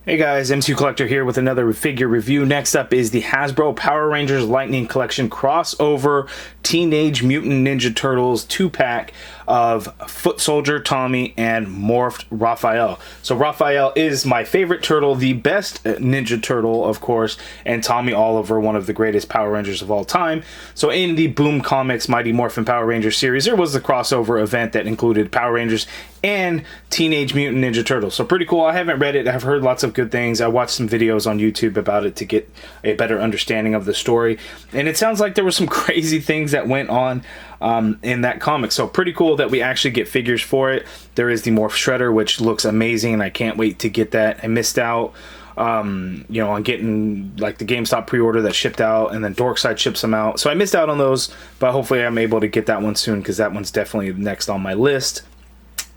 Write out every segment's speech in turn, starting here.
Hey guys, M2 Collector here with another figure review. Next up is the Hasbro Power Rangers Lightning Collection crossover Teenage Mutant Ninja Turtles 2-pack of Foot Soldier, Tommy, and Morphed Raphael. So Raphael is my favorite turtle, the best Ninja Turtle, of course, and Tommy Oliver, one of the greatest Power Rangers of all time. So in the Boom Comics Mighty Morphin Power Rangers series, there was the crossover event that included Power Rangers and Teenage Mutant Ninja Turtles. So pretty cool. I haven't read it. I've heard lots of good things. I watched some videos on YouTube about it to get a better understanding of the story. And it sounds like there were some crazy things that went on in that comic. So pretty cool that we actually get figures for it. There is the Morph Shredder, which looks amazing, and I can't wait to get that. I missed out on getting like the GameStop pre-order that shipped out, and then Dorkside ships them out. So I missed out on those, but hopefully I'm able to get that one soon, because that one's definitely next on my list,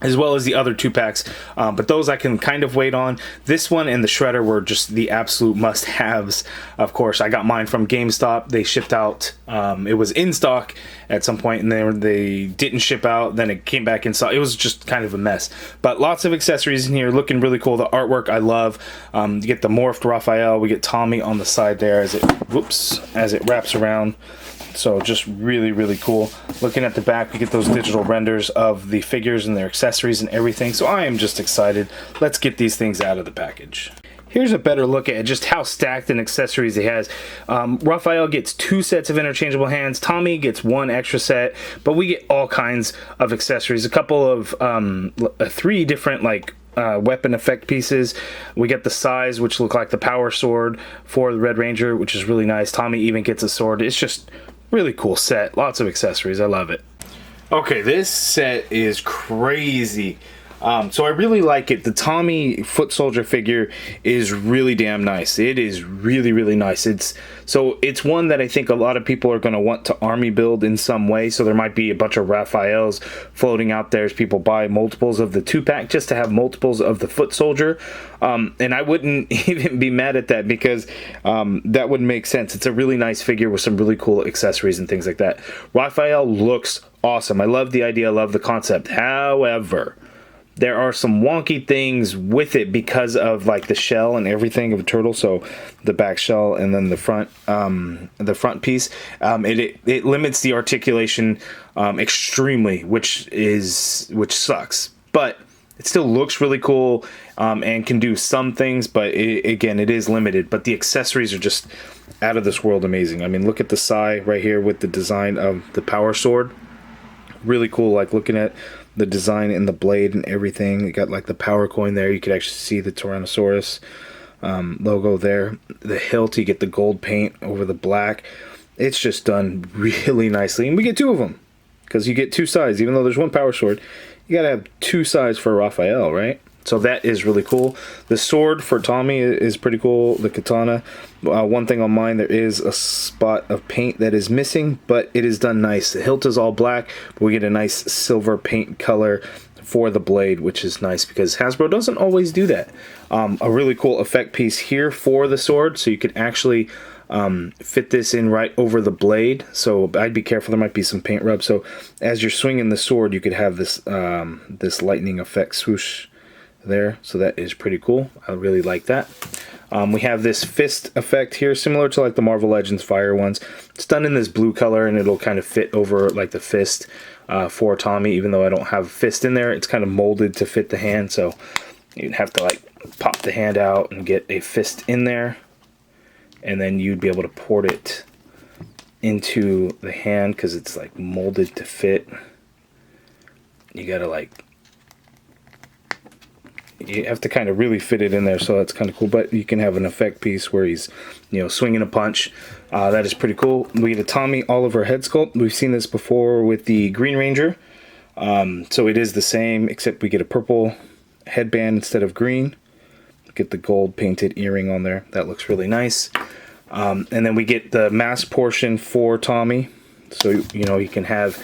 as well as the other 2-packs, but those I can kind of wait on. This one and the Shredder were just the absolute must-haves. Of course, I got mine from GameStop. They shipped out. It was in stock at some point, and then they didn't ship out. Then it came back in stock. It was just kind of a mess. But lots of accessories in here, looking really cool. The artwork I love. You get the Morphed Raphael. We get Tommy on the side there as it wraps around. So just really, really cool. Looking at the back, we get those digital renders of the figures and their accessories and everything. So I am just excited. Let's get these things out of the package. Here's a better look at just how stacked in accessories he has. Raphael gets 2 sets of interchangeable hands. Tommy gets 1 extra set, but we get all kinds of accessories. A couple of 3 different weapon effect pieces. We get the size, which look like the power sword for the Red Ranger, which is really nice. Tommy even gets a sword. It's just really cool set. Lots of accessories. I love it. Okay, this set is crazy. So I really like it. The Tommy Foot Soldier figure is really damn nice. It is really, really nice. It's one that I think a lot of people are going to want to army build in some way. So there might be a bunch of Raphaels floating out there as people buy multiples of the 2-pack just to have multiples of the Foot Soldier. And I wouldn't even be mad at that, because that would make sense. It's a really nice figure with some really cool accessories and things like that. Raphael looks awesome. I love the idea. I love the concept. However, there are some wonky things with it because of like the shell and everything of a turtle. So the back shell and then the front piece, it limits the articulation extremely, which sucks. But it still looks really cool and can do some things, but again, it is limited. But the accessories are just out of this world amazing. I mean, look at the Sai right here with the design of the power sword. Really cool. Like looking at the design and the blade and everything. You got like the power coin there. You could actually see the Tyrannosaurus logo there. The hilt, you get the gold paint over the black. It's just done really nicely. And we get 2 of them, because you get 2 sides. Even though there's 1 power sword, you gotta have 2 sides for Raphael, right? So that is really cool. The sword for Tommy is pretty cool. The katana. One thing on mine, there is a spot of paint that is missing, but it is done nice. The hilt is all black, but we get a nice silver paint color for the blade, which is nice because Hasbro doesn't always do that. A really cool effect piece here for the sword, so you could actually fit this in right over the blade. So I'd be careful. There might be some paint rub. So as you're swinging the sword, you could have this this lightning effect swoosh there. So that is pretty cool. I really like that. We have this fist effect here, similar to like the Marvel Legends Fire ones. It's done in this blue color, and it'll kind of fit over like the fist for Tommy. Even though I don't have a fist in there, it's kind of molded to fit the hand. So you'd have to like pop the hand out and get a fist in there, and then you'd be able to port it into the hand because it's like molded to fit. You gotta you have to kind of really fit it in there, so that's kind of cool. But you can have an effect piece where he's, swinging a punch. That is pretty cool. We get a Tommy Oliver head sculpt. We've seen this before with the Green Ranger. So it is the same, except we get a purple headband instead of green. Get the gold painted earring on there. That looks really nice. And then we get the mask portion for Tommy. So, you can have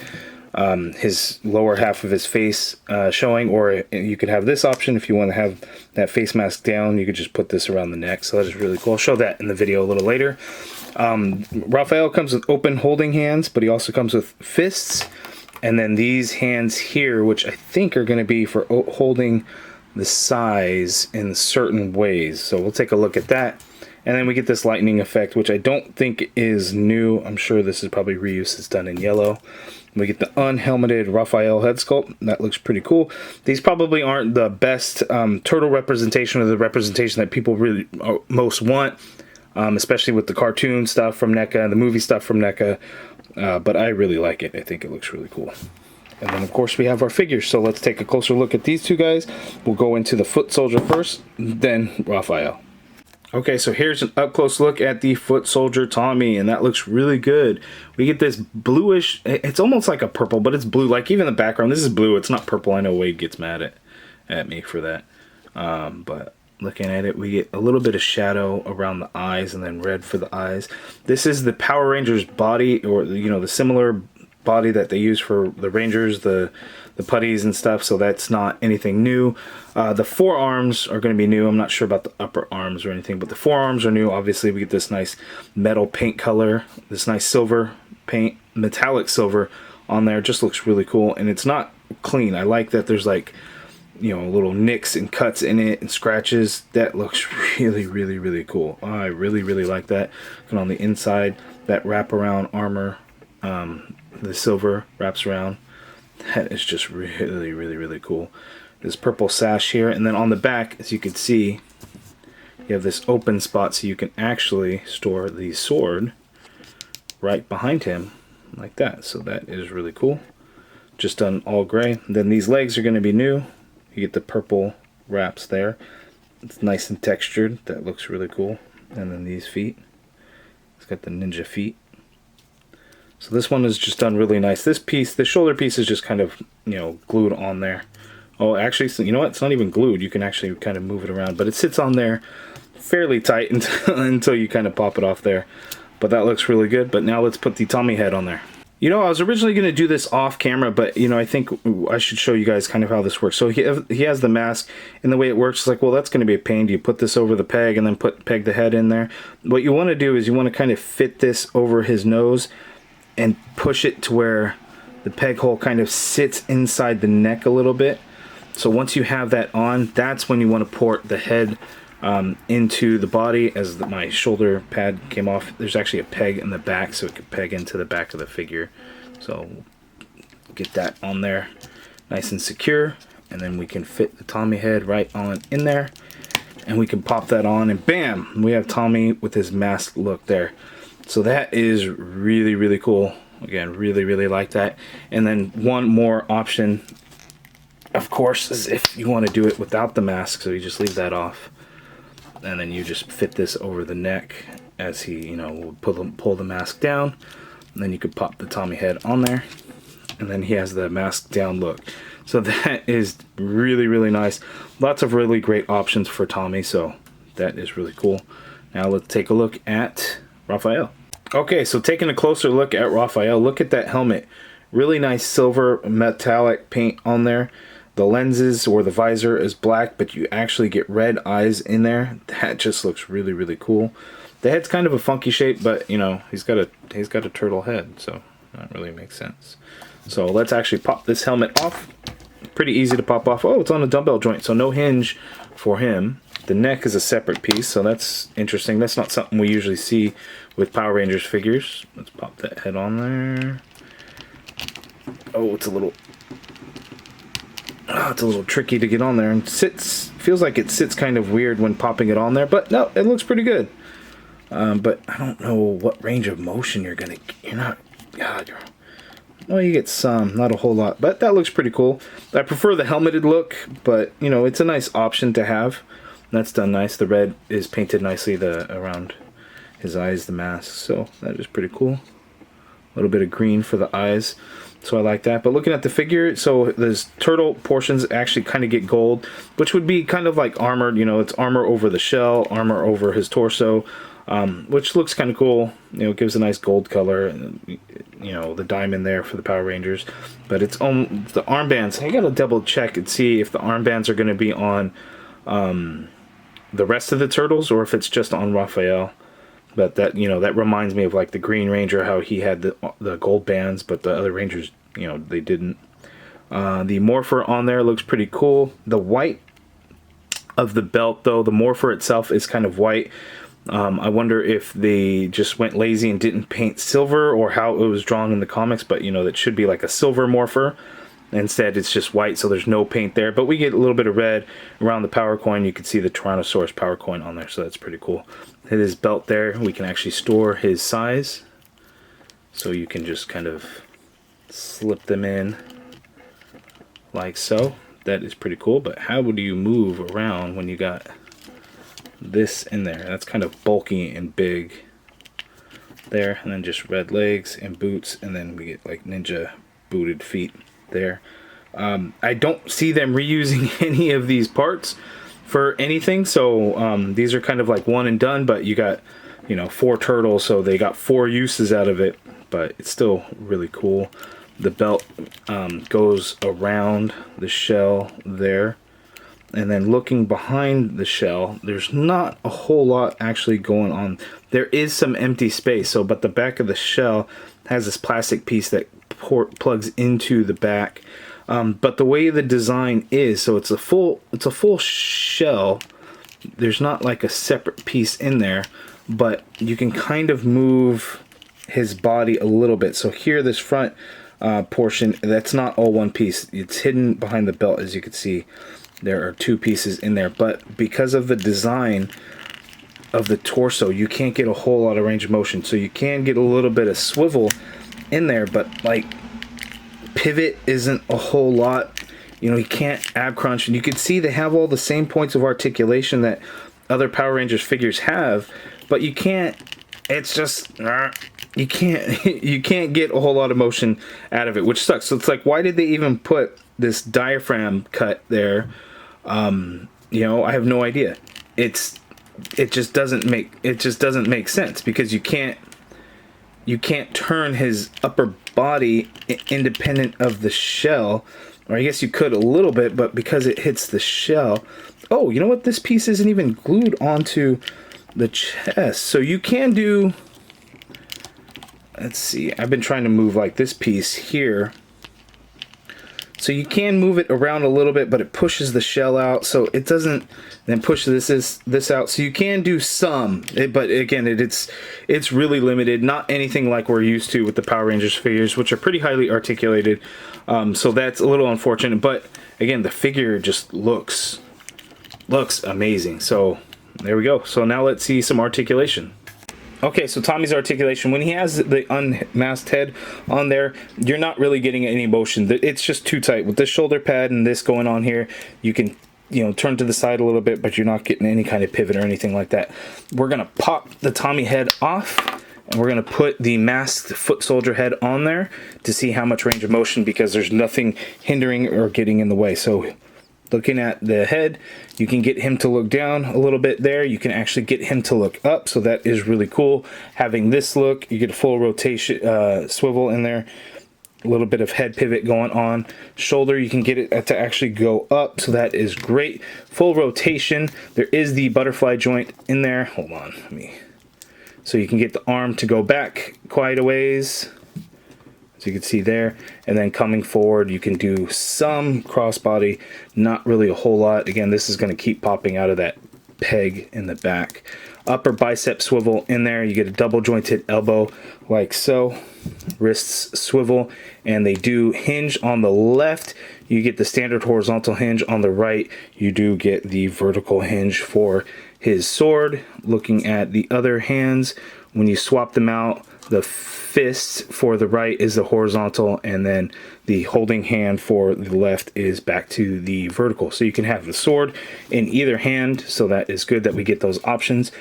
his lower half of his face showing, or you could have this option if you want to have that face mask down. You could just put this around the neck. So that is really cool. I'll show that in the video a little later. Raphael comes with open holding hands, but he also comes with fists, and then these hands here, which I think are going to be for holding the size in certain ways. So we'll take a look at that. And then we get this lightning effect, which I don't think is new. I'm sure this is probably reuse. It's done in yellow. We get the unhelmeted Raphael head sculpt. That looks pretty cool. These probably aren't the best turtle representation, or the representation that people really most want, especially with the cartoon stuff from NECA and the movie stuff from NECA. But I really like it. I think it looks really cool. And then, of course, we have our figures. So let's take a closer look at these two guys. We'll go into the foot soldier first, then Raphael. Okay, so here's an up-close look at the foot soldier Tommy, and that looks really good. We get this bluish, it's almost like a purple, but it's blue. Like, even the background, this is blue. It's not purple. I know Wade gets mad at me for that. But looking at it, we get a little bit of shadow around the eyes and then red for the eyes. This is the Power Rangers body, or, you know, the similar body that they use for the Rangers, the putties and stuff, so that's not anything new. The forearms are going to be new. I'm not sure about the upper arms or anything, but the forearms are new. Obviously, we get this nice metal paint color, this nice silver paint, metallic silver on there. Just looks really cool, and it's not clean. I like that there's, like, you know, little nicks and cuts in it and scratches. That looks really, really, really cool. I really, really like that. And on the inside, that wraparound armor, the silver wraps around. That is just really, really, really cool. This purple sash here, and then on the back, as you can see, you have this open spot, so you can actually store the sword right behind him, like that. So that is really cool. Just done all gray. And then these legs are going to be new. You get the purple wraps there. It's nice and textured. That looks really cool. And then these feet. It's got the ninja feet. So this one is just done really nice. This piece, the shoulder piece, is just kind of, you know, glued on there. Oh, actually, you know what? It's not even glued. You can actually kind of move it around. But it sits on there fairly tight until you kind of pop it off there. But that looks really good. But now let's put the Tommy head on there. You know, I was originally going to do this off camera, but, you know, I think I should show you guys kind of how this works. So he has the mask, and the way it works is like, well, that's going to be a pain. Do you put this over the peg and then peg the head in there? What you want to do is you want to kind of fit this over his nose and push it to where the peg hole kind of sits inside the neck a little bit. So once you have that on, that's when you want to port the head into the body. As my shoulder pad came off, there's actually a peg in the back, so it could peg into the back of the figure. So get that on there nice and secure, and then we can fit the Tommy head right on in there, and we can pop that on, and bam, we have Tommy with his mask look there. So that is really, really cool. Again, really, really like that. And then one more option, of course, is if you want to do it without the mask. So you just leave that off, and then you just fit this over the neck as he, you know, will pull the mask down. And then you could pop the Tommy head on there, and then he has the mask down look. So that is really, really nice. Lots of really great options for Tommy. So that is really cool. Now let's take a look at Raphael. Okay, so taking a closer look at Raphael, look at that helmet. Really nice silver metallic paint on there. The lenses or the visor is black, but you actually get red eyes in there. That just looks really, really cool. The head's kind of a funky shape, but you know, he's got a turtle head, so that really makes sense. So let's actually pop this helmet off. Pretty easy to pop off. Oh, it's on a dumbbell joint, so no hinge for him. The neck is a separate piece, so that's interesting. That's not something we usually see with Power Rangers figures. Let's pop that head on there. Oh, it's a little tricky to get on there, and feels like it sits kind of weird when popping it on there, but no, it looks pretty good. But I don't know what range of motion you're not. Well, you get some, not a whole lot, but that looks pretty cool. I prefer the helmeted look, but you know, it's a nice option to have. That's done nice. The red is painted nicely around his eyes, the mask, so that is pretty cool. A little bit of green for the eyes, so I like that. But looking at the figure, so those turtle portions actually kind of get gold, which would be kind of like armored. You know, it's armor over the shell, armor over his torso, which looks kind of cool. You know, it gives a nice gold color, and you know, the diamond there for the Power Rangers. But it's on the armbands. I gotta double check and see if the armbands are going to be on the rest of the turtles, or if it's just on Raphael. But that, you know, that reminds me of like the Green Ranger, how he had the gold bands, but the other Rangers, you know, they didn't. The Morpher on there looks pretty cool. The white of the belt, though. The morpher itself is kind of white. I wonder if they just went lazy and didn't paint silver, or how it was drawn in the comics, but you know, that should be like a silver morpher. Instead, it's just white, so there's no paint there. But we get a little bit of red around the power coin. You can see the Tyrannosaurus power coin on there, so that's pretty cool. His belt there, we can actually store his size. So you can just kind of slip them in like so. That is pretty cool, but how would you move around when you got this in there? That's kind of bulky and big there. And then just red legs and boots, and then we get like ninja booted feet there. I don't see them reusing any of these parts for anything, so these are kind of like one and done, but you got, you know, 4 turtles, so they got 4 uses out of it, but it's still really cool. The belt goes around the shell there, and then looking behind the shell, there's not a whole lot actually going on. There is some empty space, so but the back of the shell has this plastic piece that plugs into the back, but the way the design is, so it's a full shell. There's not like a separate piece in there, but you can kind of move his body a little bit. So here, this front portion, that's not all one piece. It's hidden behind the belt, as you can see. There are 2 pieces in there, but because of the design of the torso, you can't get a whole lot of range of motion. So you can get a little bit of swivel in there, but like pivot isn't a whole lot. You know, you can't ab crunch, and you can see they have all the same points of articulation that other Power Rangers figures have, but you can't, it's just you can't get a whole lot of motion out of it, which sucks. So it's like, why did they even put this diaphragm cut there? You know, I have no idea. It just doesn't make sense, because you can't turn his upper body independent of the shell. Or I guess you could a little bit, but because it hits the shell. Oh, you know what? This piece isn't even glued onto the chest. So you can do, let's see, I've been trying to move like this piece here. So you can move it around a little bit, but it pushes the shell out, so it doesn't then push this out. So you can do some, but again, it's really limited. Not anything like we're used to with the Power Rangers figures, which are pretty highly articulated. So that's a little unfortunate, but again, the figure just looks amazing. So there we go. So now let's see some articulation. Okay, so Tommy's articulation, when he has the unmasked head on there, you're not really getting any motion. It's just too tight. With this shoulder pad and this going on here, you can, you know, turn to the side a little bit, but you're not getting any kind of pivot or anything like that. We're going to pop the Tommy head off, and we're going to put the masked foot soldier head on there to see how much range of motion, because there's nothing hindering or getting in the way. So looking at the head, you can get him to look down a little bit there. You can actually get him to look up, so that is really cool. Having this look, you get a full rotation, swivel in there, a little bit of head pivot going on. Shoulder, you can get it to actually go up, so that is great. Full rotation. There is the butterfly joint in there. Hold on, so you can get the arm to go back quite a ways, as you can see there, and then coming forward, you can do some crossbody, not really a whole lot. Again, this is going to keep popping out of that peg in the back. Upper bicep swivel in there, you get a double jointed elbow like so. Wrists swivel, and they do hinge on the left. You get the standard horizontal hinge. On the right, you do get the vertical hinge for his sword. Looking at the other hands, when you swap them out, the fist for the right is the horizontal, and then the holding hand for the left is back to the vertical. So you can have the sword in either hand, so that is good that we get those options.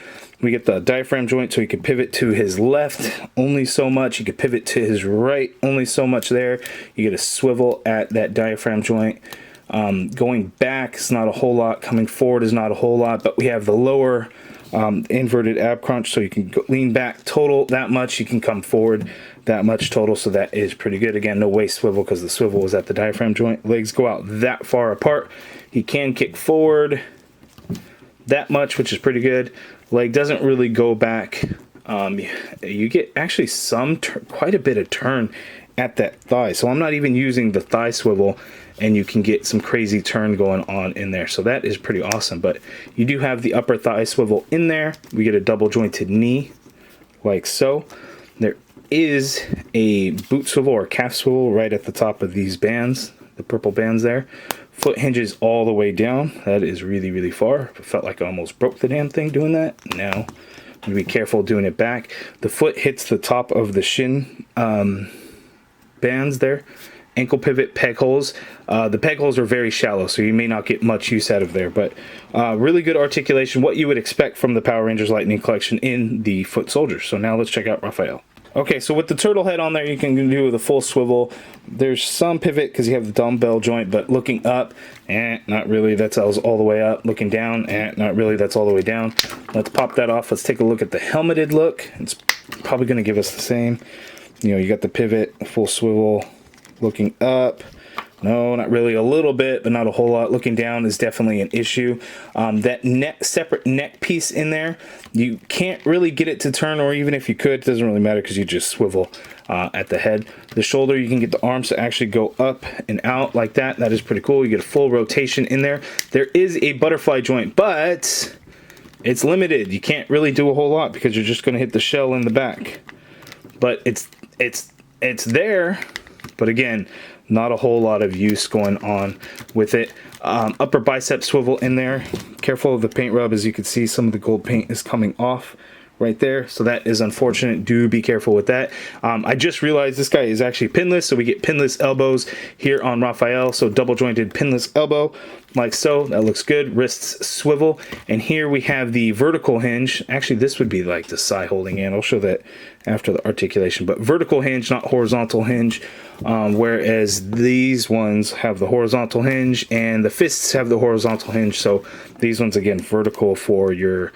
We get the diaphragm joint, so you can pivot to his left only so much. You can pivot to his right only so much there. You get a swivel at that diaphragm joint. Going back is not a whole lot. Coming forward is not a whole lot, but we have the lower inverted ab crunch, so you can lean back total that much. You can come forward that much total, so that is pretty good. Again, no waist swivel because the swivel was at the diaphragm joint. Legs go out that far apart. He can kick forward that much, which is pretty good. Leg doesn't really go back. You get actually quite a bit of turn at that thigh, so I'm not even using the thigh swivel and you can get some crazy turn going on in there. So that is pretty awesome. But you do have the upper thigh swivel in there. We get a double jointed knee like so. There is a boot swivel or calf swivel right at the top of these bands, the purple bands there. Foot hinges all the way down. That is really, really far. I felt like I almost broke the damn thing doing that. Now, I'm gonna be careful doing it back. The foot hits the top of the shin bands there. Ankle pivot peg holes. The peg holes are very shallow, so you may not get much use out of there, but really good articulation, what you would expect from the Power Rangers Lightning Collection in the foot soldiers. So now let's check out Raphael. Okay, so with the turtle head on there, you can do the full swivel. There's some pivot because you have the dumbbell joint, but looking up, not really, that's all the way up. Looking down, not really, that's all the way down. Let's pop that off. Let's take a look at the helmeted look. It's probably going to give us the same. You know, you got the pivot, full swivel, looking up. No, not really, a little bit, but not a whole lot. Looking down is definitely an issue. That separate neck piece in there, you can't really get it to turn, or even if you could, it doesn't really matter because you just swivel at the head. The shoulder, you can get the arms to actually go up and out like that. That is pretty cool. You get a full rotation in there. There is a butterfly joint, but it's limited. You can't really do a whole lot because you're just going to hit the shell in the back. But it's there, but again, not a whole lot of use going on with it. Upper bicep swivel in there. Careful of the paint rub. As you can see, some of the gold paint is coming off right there, so that is unfortunate. Do be careful with that. I just realized this guy is actually pinless, so we get pinless elbows here on Raphael. So double jointed pinless elbow like so. That looks good. Wrists swivel, and here we have the vertical hinge. Actually, this would be like the side holding hand. I'll show that after the articulation, but vertical hinge, not horizontal hinge. Whereas these ones have the horizontal hinge and the fists have the horizontal hinge. So these ones, again, vertical for your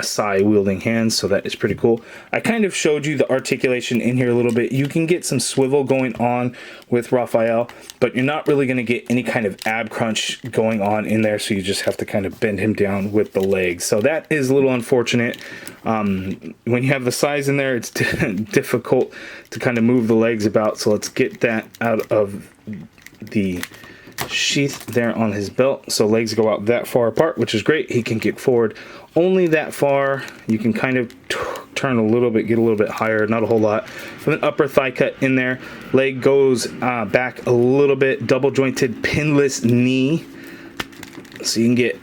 Sai wielding hands, so that is pretty cool. I kind of showed you the articulation in here a little bit. You can get some swivel going on with Raphael, but you're not really going to get any kind of ab crunch going on in there, so you just have to kind of bend him down with the legs. So that is a little unfortunate. When you have the size in there, it's difficult to kind of move the legs about, so let's get that out of the sheath there on his belt. So legs go out that far apart, which is great. He can get forward only that far. You can kind of turn a little bit, get a little bit higher, not a whole lot. With an upper thigh cut in there, leg goes back a little bit, double jointed pinless knee, so you can get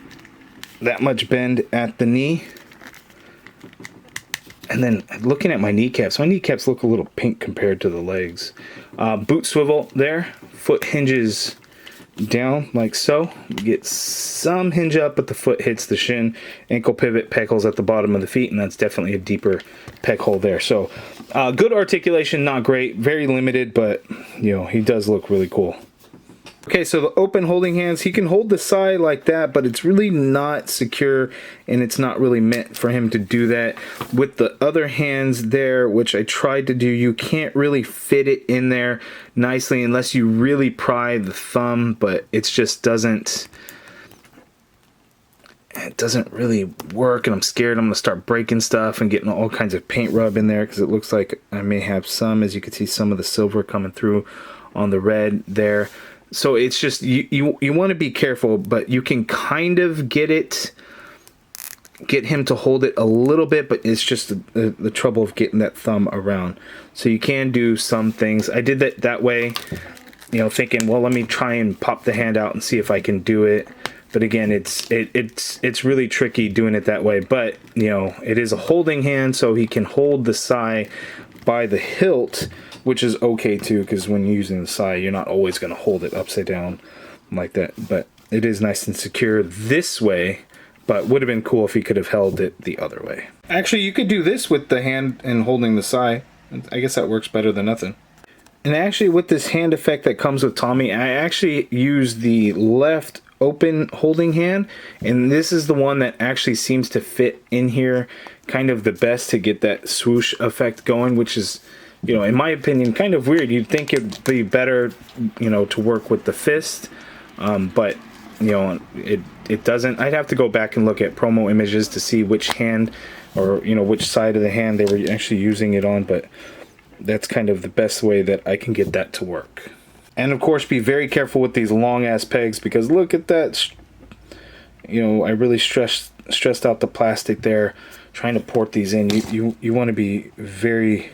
that much bend at the knee. And then looking at my kneecaps look a little pink compared to the legs. Boot swivel there, foot hinges down like so. You get some hinge up, but the foot hits the shin. Ankle pivot, peg holes at the bottom of the feet, and that's definitely a deeper peg hole there. So good articulation, not great, very limited, but you know, he does look really cool. Okay, so the open holding hands, he can hold the side like that, but it's really not secure, and it's not really meant for him to do that. With the other hands there, which I tried to do, you can't really fit it in there nicely unless you really pry the thumb, but it just doesn't really work, and I'm scared I'm gonna start breaking stuff and getting all kinds of paint rub in there, because it looks like I may have some, as you can see, some of the silver coming through on the red there. So it's just, you want to be careful, but you can kind of get him to hold it a little bit, but it's just the trouble of getting that thumb around. So you can do some things. I did that way, you know, thinking, well, let me try and pop the hand out and see if I can do it. But again, it's really tricky doing it that way. But, you know, it is a holding hand, so he can hold the sai by the hilt, which is okay too, because when you're using the sai, you're not always going to hold it upside down like that. But it is nice and secure this way, but would have been cool if he could have held it the other way. Actually, you could do this with the hand and holding the sai. I guess that works better than nothing. And actually, with this hand effect that comes with Tommy, I actually use the left open holding hand, and this is the one that actually seems to fit in here kind of the best to get that swoosh effect going, which is, you know, in my opinion, kind of weird. You'd think it'd be better, you know, to work with the fist, but, you know, it doesn't. I'd have to go back and look at promo images to see which hand, or, you know, which side of the hand they were actually using it on, but that's kind of the best way that I can get that to work. And of course, be very careful with these long ass pegs, because look at that. You know, I really stressed out the plastic there trying to port these in. You want to be very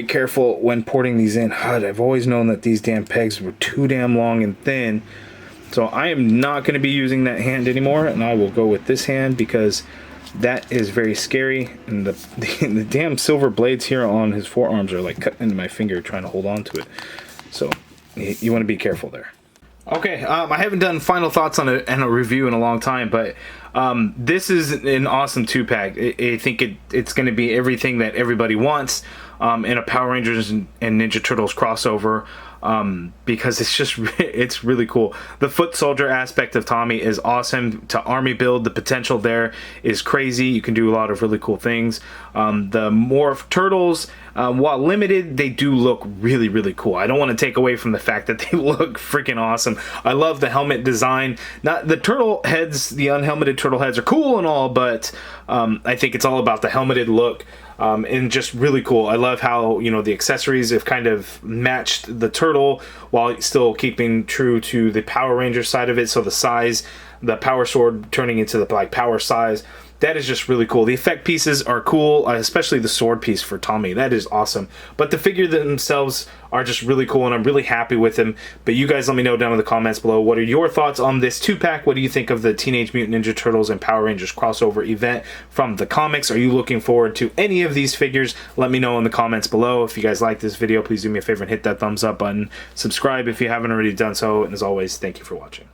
careful when porting these in. God, I've always known that these damn pegs were too damn long and thin. So I am not going to be using that hand anymore, and I will go with this hand because that is very scary. And the damn silver blades here on his forearms are like cutting into my finger trying to hold on to it. So you want to be careful there. Okay, I haven't done final thoughts on a review in a long time, but this is an awesome 2-pack. I think it's going to be everything that everybody wants in a Power Rangers and Ninja Turtles crossover, because it's really cool. The foot soldier aspect of Tommy is awesome. To army build, the potential there is crazy. You can do a lot of really cool things. The Morph Turtles, while limited, they do look really cool. I don't want to take away from the fact that they look freaking awesome. I love the helmet design. Not the turtle heads, the unhelmeted turtle heads are cool and all, but I think it's all about the helmeted look. And just really cool. I love how, you know, the accessories have kind of matched the turtle while still keeping true to the Power Ranger side of it. So the size, the power sword turning into the like power size, that is just really cool. The effect pieces are cool, especially the sword piece for Tommy. That is awesome. But the figure themselves are just really cool, and I'm really happy with them. But you guys let me know down in the comments below, what are your thoughts on this 2-pack? What do you think of the Teenage Mutant Ninja Turtles and Power Rangers crossover event from the comics? Are you looking forward to any of these figures? Let me know in the comments below. If you guys like this video, please do me a favor and hit that thumbs up button. Subscribe if you haven't already done so. And as always, thank you for watching.